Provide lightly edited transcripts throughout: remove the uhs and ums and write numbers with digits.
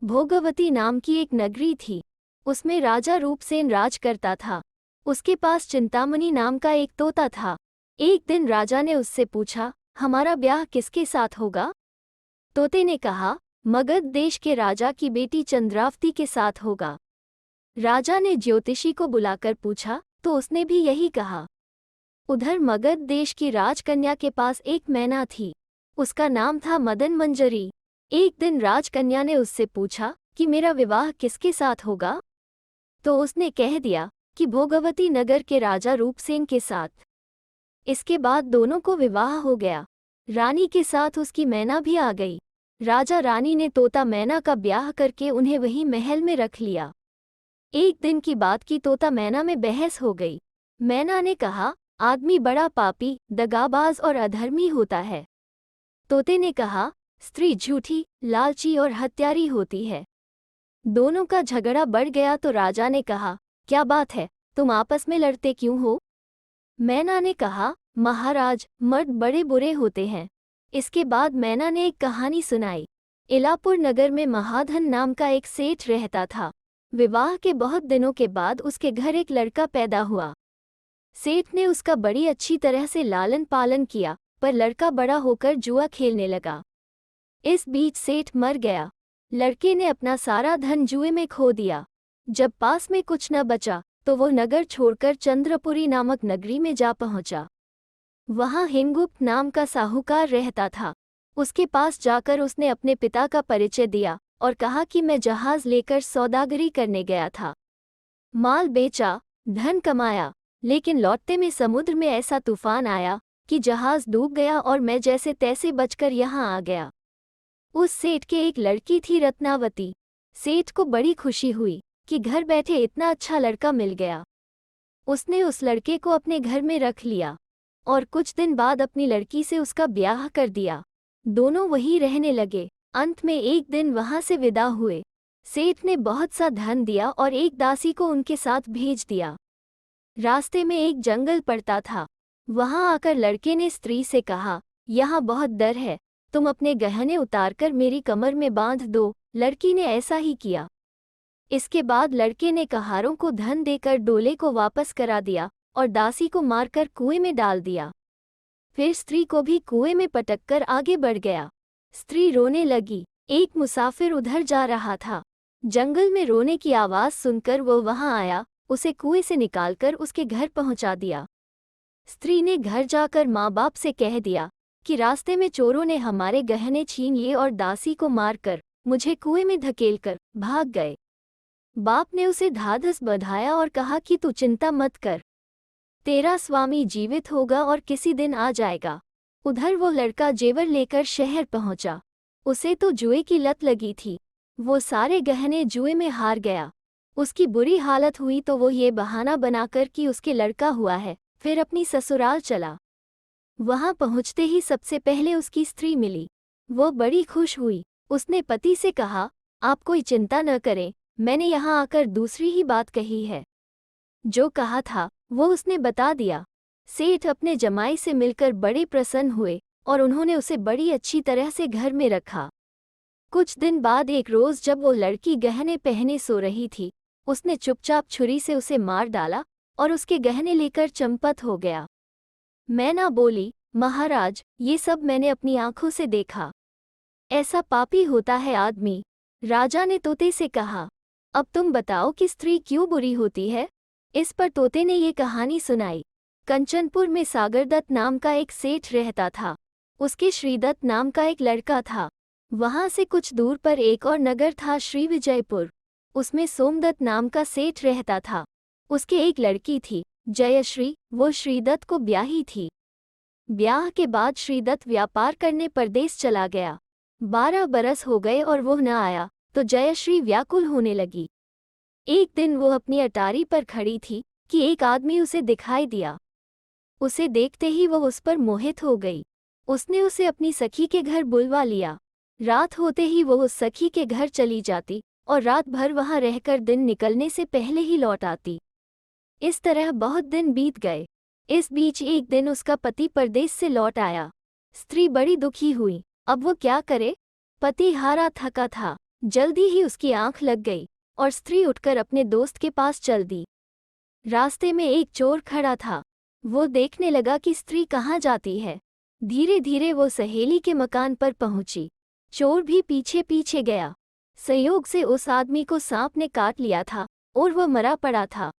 भोगवती नाम की एक नगरी थी। उसमें राजा रूपसेन राज करता था। उसके पास चिंतामणि नाम का एक तोता था। एक दिन राजा ने उससे पूछा, हमारा ब्याह किसके साथ होगा? तोते ने कहा, मगध देश के राजा की बेटी चंद्रावती के साथ होगा। राजा ने ज्योतिषी को बुलाकर पूछा तो उसने भी यही कहा। उधर मगध देश की राजकन्या के पास एक मैना थी। उसका नाम था मदन मंजरी। एक दिन राजकन्या ने उससे पूछा कि मेरा विवाह किसके साथ होगा? तो उसने कह दिया कि भोगवती नगर के राजा रूपसेन के साथ। इसके बाद दोनों को विवाह हो गया। रानी के साथ उसकी मैना भी आ गई। राजा रानी ने तोता मैना का ब्याह करके उन्हें वही महल में रख लिया। एक दिन की बात की तोता मैना में बहस हो गई। मैना ने कहा, आदमी बड़ा पापी, दगाबाज और अधर्मी होता है। तोते ने कहा, स्त्री झूठी, लालची और हत्यारी होती है। दोनों का झगड़ा बढ़ गया तो राजा ने कहा, क्या बात है, तुम आपस में लड़ते क्यों हो? मैना ने कहा, महाराज, मर्द बड़े बुरे होते हैं। इसके बाद मैना ने एक कहानी सुनाई। इलापुर नगर में महाधन नाम का एक सेठ रहता था। विवाह के बहुत दिनों के बाद उसके घर एक लड़का पैदा हुआ। सेठ ने उसका बड़ी अच्छी तरह से लालन पालन किया, पर लड़का बड़ा होकर जुआ खेलने लगा। इस बीच सेठ मर गया। लड़के ने अपना सारा धन जुए में खो दिया। जब पास में कुछ न बचा तो वो नगर छोड़कर चंद्रपुरी नामक नगरी में जा पहुंचा। वहां हेमगुप्त नाम का साहूकार रहता था। उसके पास जाकर उसने अपने पिता का परिचय दिया और कहा कि मैं जहाज लेकर सौदागरी करने गया था। माल बेचा, धन कमाया, लेकिन लौटते में समुद्र में ऐसा तूफान आया कि जहाज डूब गया और मैं जैसे तैसे बचकर यहाँ आ गया। उस सेठ के एक लड़की थी रत्नावती। सेठ को बड़ी खुशी हुई कि घर बैठे इतना अच्छा लड़का मिल गया। उसने उस लड़के को अपने घर में रख लिया और कुछ दिन बाद अपनी लड़की से उसका ब्याह कर दिया। दोनों वहीं रहने लगे। अंत में एक दिन वहां से विदा हुए। सेठ ने बहुत सा धन दिया और एक दासी को उनके साथ भेज दिया। रास्ते में एक जंगल पड़ता था। वहां आकर लड़के ने स्त्री से कहा, यहाँ बहुत डर है, तुम अपने गहने उतारकर मेरी कमर में बांध दो। लड़की ने ऐसा ही किया। इसके बाद लड़के ने कहारों को धन देकर डोले को वापस करा दिया और दासी को मारकर कुएं में डाल दिया। फिर स्त्री को भी कुएं में पटककर आगे बढ़ गया। स्त्री रोने लगी। एक मुसाफिर उधर जा रहा था। जंगल में रोने की आवाज सुनकर वो वहां आया, उसे कुएं से निकालकर उसके घर पहुंचा दिया। स्त्री ने घर जाकर माँ बाप से कह दिया कि रास्ते में चोरों ने हमारे गहने छीन लिए और दासी को मारकर मुझे कुएं में धकेलकर भाग गए। बाप ने उसे ढाढ़स बंधाया और कहा कि तू चिंता मत कर, तेरा स्वामी जीवित होगा और किसी दिन आ जाएगा। उधर वो लड़का जेवर लेकर शहर पहुंचा। उसे तो जुए की लत लगी थी। वो सारे गहने जुए में हार गया। उसकी बुरी हालत हुई तो वो ये बहाना बनाकर कि उसके लड़का हुआ है, फिर अपनी ससुराल चला। वहां पहुंचते ही सबसे पहले उसकी स्त्री मिली। वो बड़ी खुश हुई। उसने पति से कहा, आप कोई चिंता न करें, मैंने यहाँ आकर दूसरी ही बात कही है। जो कहा था वो उसने बता दिया। सेठ अपने जमाई से मिलकर बड़े प्रसन्न हुए और उन्होंने उसे बड़ी अच्छी तरह से घर में रखा। कुछ दिन बाद एक रोज जब वो लड़की गहने पहने सो रही थी, उसने चुपचाप छुरी से उसे मार डाला और उसके गहने लेकर चंपत हो गया। मैना बोली, महाराज, ये सब मैंने अपनी आंखों से देखा। ऐसा पापी होता है आदमी। राजा ने तोते से कहा, अब तुम बताओ कि स्त्री क्यों बुरी होती है? इस पर तोते ने ये कहानी सुनाई। कंचनपुर में सागरदत्त नाम का एक सेठ रहता था। उसके श्रीदत्त नाम का एक लड़का था। वहां से कुछ दूर पर एक और नगर था, श्री विजयपुर। उसमें सोमदत्त नाम का सेठ रहता था। उसके एक लड़की थी, जयश्री। वो श्रीदत्त को ब्याही थी। ब्याह के बाद श्रीदत्त व्यापार करने परदेश चला गया। 12 बरस हो गए और वो न आया तो जयश्री व्याकुल होने लगी। एक दिन वो अपनी अटारी पर खड़ी थी कि एक आदमी उसे दिखाई दिया। उसे देखते ही वो उस पर मोहित हो गई। उसने उसे अपनी सखी के घर बुलवा लिया। रात होते ही वो उस सखी के घर चली जाती और रात भर वहां रहकर दिन निकलने से पहले ही लौट आती। इस तरह बहुत दिन बीत गए। इस बीच एक दिन उसका पति परदेश से लौट आया। स्त्री बड़ी दुखी हुई। अब वो क्या करे? पति हारा थका था। जल्दी ही उसकी आंख लग गई और स्त्री उठकर अपने दोस्त के पास चल दी। रास्ते में एक चोर खड़ा था। वो देखने लगा कि स्त्री कहाँ जाती है। धीरे धीरे वो सहेली के मकान पर पहुंची। चोर भी पीछे पीछे गया। संयोग से उस आदमी को सांप ने काट लिया था और वह मरा पड़ा था।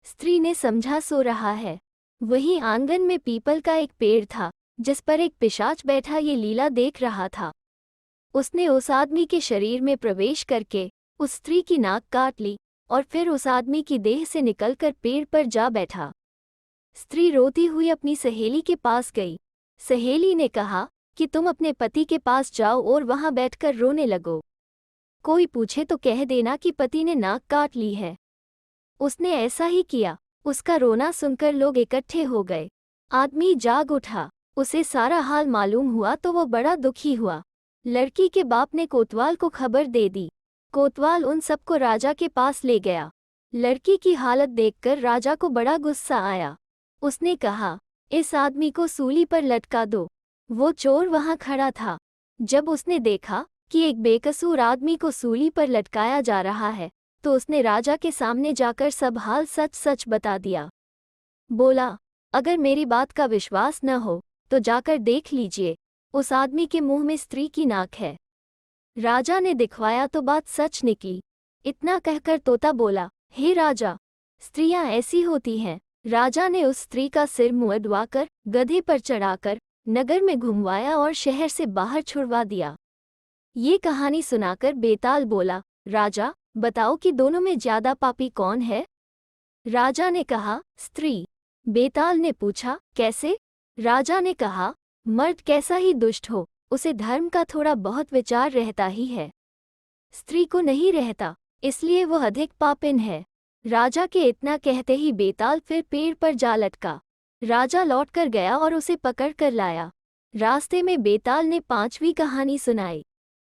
स्त्री ने समझा सो रहा है। वहीं आंगन में पीपल का एक पेड़ था जिस पर एक पिशाच बैठा ये लीला देख रहा था। उसने उस आदमी के शरीर में प्रवेश करके उस स्त्री की नाक काट ली और फिर उस आदमी की देह से निकलकर पेड़ पर जा बैठा। स्त्री रोती हुई अपनी सहेली के पास गई। सहेली ने कहा कि तुम अपने पति के पास जाओ और वहां बैठकर रोने लगो। कोई पूछे तो कह देना कि पति ने नाक काट ली है। उसने ऐसा ही किया। उसका रोना सुनकर लोग इकट्ठे हो गए। आदमी जाग उठा। उसे सारा हाल मालूम हुआ तो वो बड़ा दुखी हुआ। लड़की के बाप ने कोतवाल को खबर दे दी। कोतवाल उन सबको राजा के पास ले गया। लड़की की हालत देखकर राजा को बड़ा गुस्सा आया। उसने कहा, इस आदमी को सूली पर लटका दो। वो चोर वहां खड़ा था। जब उसने देखा कि एक बेकसूर आदमी को सूली पर लटकाया जा रहा है तो उसने राजा के सामने जाकर सब हाल सच सच बता दिया। बोला, अगर मेरी बात का विश्वास न हो तो जाकर देख लीजिए, उस आदमी के मुंह में स्त्री की नाक है। राजा ने दिखवाया तो बात सच निकली। इतना कहकर तोता बोला, हे राजा, स्त्रियां ऐसी होती हैं। राजा ने उस स्त्री का सिर मुंडवाकर गधे पर चढ़ाकर नगर में घुमवाया और शहर से बाहर छुड़वा दिया। ये कहानी सुनाकर बेताल बोला, राजा, बताओ कि दोनों में ज्यादा पापी कौन है? राजा ने कहा, स्त्री। बेताल ने पूछा, कैसे? राजा ने कहा, मर्द कैसा ही दुष्ट हो, उसे धर्म का थोड़ा बहुत विचार रहता ही है। स्त्री को नहीं रहता, इसलिए वो अधिक पापिन है। राजा के इतना कहते ही बेताल फिर पेड़ पर जा लटका। राजा लौटकर गया और उसे पकड़ कर लाया। रास्ते में बेताल ने 5वीं कहानी सुनाई।